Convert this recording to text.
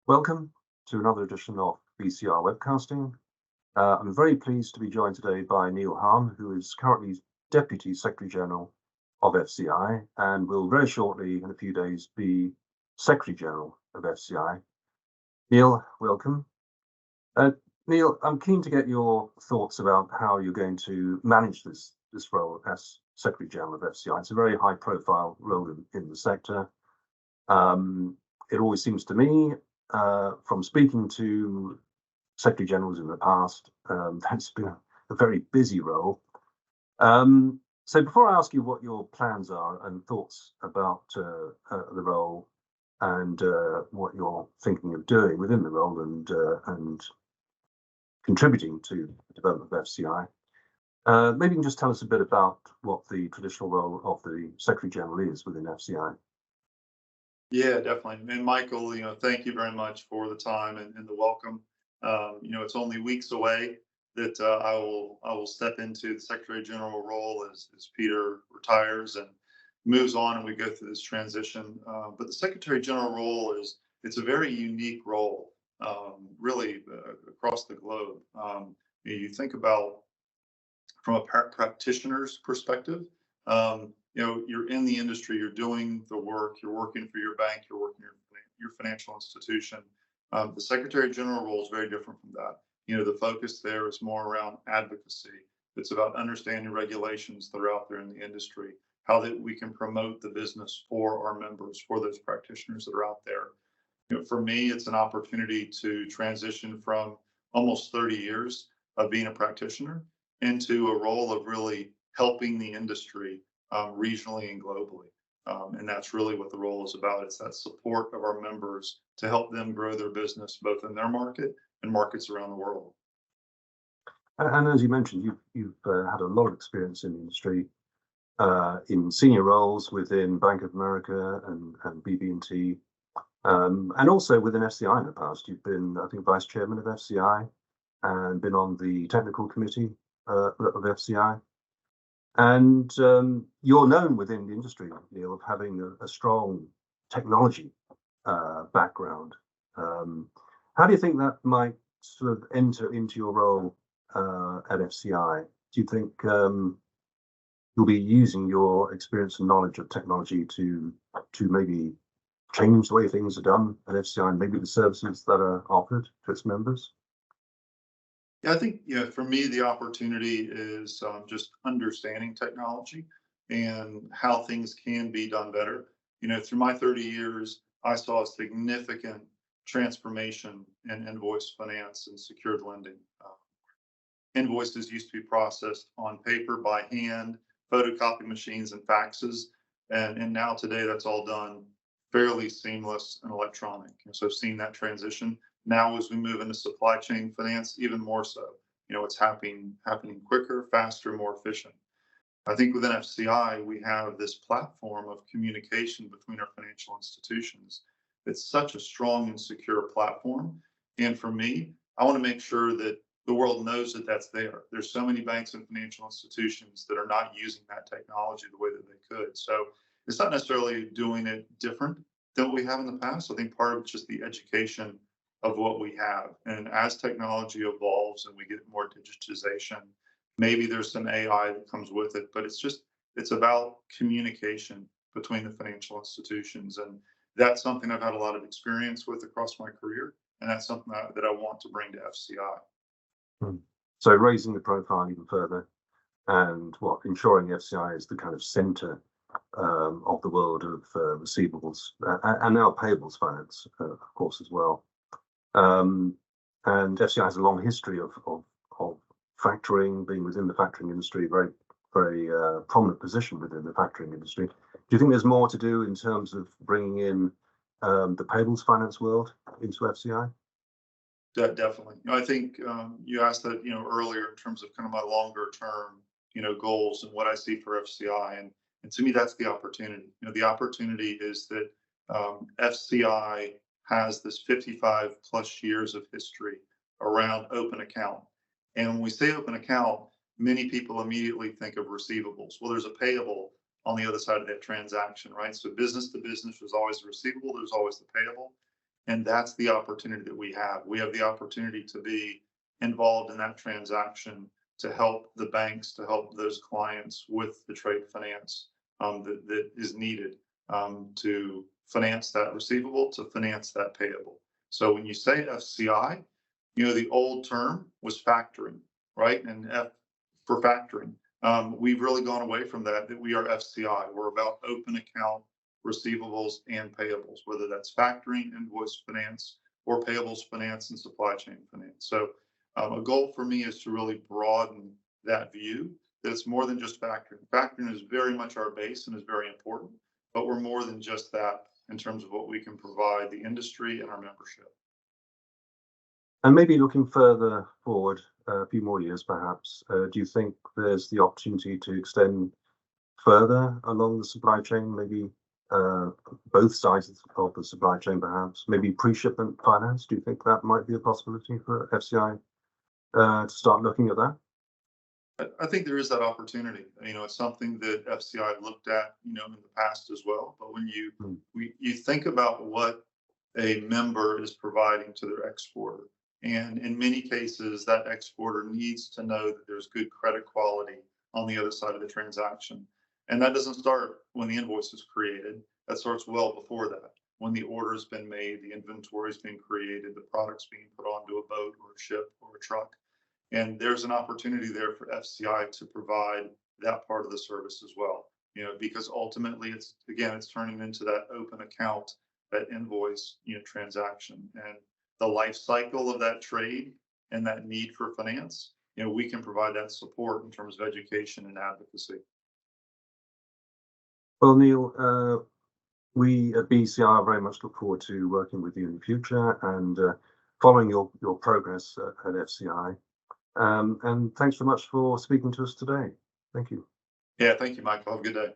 Welcome to another edition of BCR Webcasting. I'm very pleased to be joined today by Neal Harm, who is currently Deputy Secretary General of FCI and will very shortly, in a few days, be Secretary General of FCI. Neal, welcome. Uh, Neal, I'm keen to get your thoughts about how you're going to manage this role as Secretary General of FCI. It's a very high-profile role in the sector. Um, it always seems to me, from speaking to Secretary Generals in the past, that's been a very busy role. So before I ask you what your plans are and thoughts about the role and what you're thinking of doing within the role and contributing to the development of FCI, maybe you can just tell us a bit about what the traditional role of the Secretary General is within FCI. Yeah, definitely. And Michael, thank you very much for the time and the welcome. It's only weeks away that I will step into the Secretary General role as Peter retires and moves on, and we go through this transition. But the Secretary General role it's a very unique role, really across the globe. You think about from a practitioner's perspective. You're in the industry, you're doing the work, you're working for your bank, you're working your financial institution. The Secretary General role is very different from that. The focus there is more around advocacy. It's about understanding regulations that are out there in the industry, how that we can promote the business for our members, for those practitioners that are out there. For me, it's an opportunity to transition from almost 30 years of being a practitioner into a role of really helping the industry regionally and globally. And that's really what the role is about. It's that support of our members to help them grow their business both in their market and markets around the world. And as you mentioned, you've had a lot of experience in the industry, in senior roles within Bank of America and BB&T, and also within FCI in the past. You've been, I think, Vice Chairman of FCI and been on the technical committee of FCI. And you're known within the industry, Neal, of having a strong technology background. How do you think that might sort of enter into your role at FCI? Do you think you'll be using your experience and knowledge of technology to maybe change the way things are done at FCI and maybe the services that are offered to its members? Yeah, I think for me the opportunity is just understanding technology and how things can be done better. Through my 30 years, I saw a significant transformation in invoice finance and secured lending. Invoices used to be processed on paper by hand, photocopy machines, and faxes, and now today that's all done fairly seamless and electronic. So I've seen that transition. Now, as we move into supply chain finance, even more so. It's happening quicker, faster, more efficient. I think within FCI, we have this platform of communication between our financial institutions. It's such a strong and secure platform. And for me, I want to make sure that the world knows that that's there. There's so many banks and financial institutions that are not using that technology the way that they could. So it's not necessarily doing it different than what we have in the past. I think part of it's just the education of what we have. And as technology evolves and we get more digitization, maybe there's some AI that comes with it, but it's about communication between the financial institutions. And that's something I've had a lot of experience with across my career. And that's something that I want to bring to FCI. Hmm. So raising the profile even further and ensuring FCI is the kind of center of the world of receivables and now payables finance, of course, as well. And FCI has a long history of factoring, being within the factoring industry, very prominent position within the factoring industry. Do you think there's more to do in terms of bringing in the payables finance world into FCI? Definitely. I think you asked that earlier in terms of kind of my longer term goals and what I see for FCI, and to me that's the opportunity. The opportunity is that FCI has this 55 plus years of history around open account, and when we say open account, many people immediately think of receivables. Well, there's a payable on the other side of that transaction, right? So business to business, there's always the receivable, there's always the payable. And that's the opportunity that we have. We have the opportunity to be involved in that transaction to help the banks, to help those clients with the trade finance that is needed to finance that receivable, to finance that payable. So when you say FCI, the old term was factoring, right? And F for factoring. We've really gone away from that we are FCI. We're about open account receivables and payables, whether that's factoring, invoice finance, or payables finance and supply chain finance. So a goal for me is to really broaden that view. That it's more than just factoring. Factoring is very much our base and is very important, but we're more than just that in terms of what we can provide the industry and our membership. And maybe looking further forward, a few more years perhaps, do you think there's the opportunity to extend further along the supply chain, maybe both sides of the supply chain perhaps, maybe pre-shipment finance? Do you think that might be a possibility for FCI to start looking at that? I think there is that opportunity. It's something that FCI looked at, in the past as well. But when you think about what a member is providing to their exporter, and in many cases, that exporter needs to know that there's good credit quality on the other side of the transaction. And that doesn't start when the invoice is created. That starts well before that. When the order's been made, the inventory's been created, the product's being put onto a boat or a ship or a truck. And there's an opportunity there for FCI to provide that part of the service as well. Because ultimately it's turning into that open account, that invoice, transaction, and the life cycle of that trade and that need for finance. We can provide that support in terms of education and advocacy. Well, Neal, we at BCI very much look forward to working with you in the future and following your progress at FCI. And thanks so much for speaking to us today. Thank you. Yeah, thank you, Michael. Have a good day.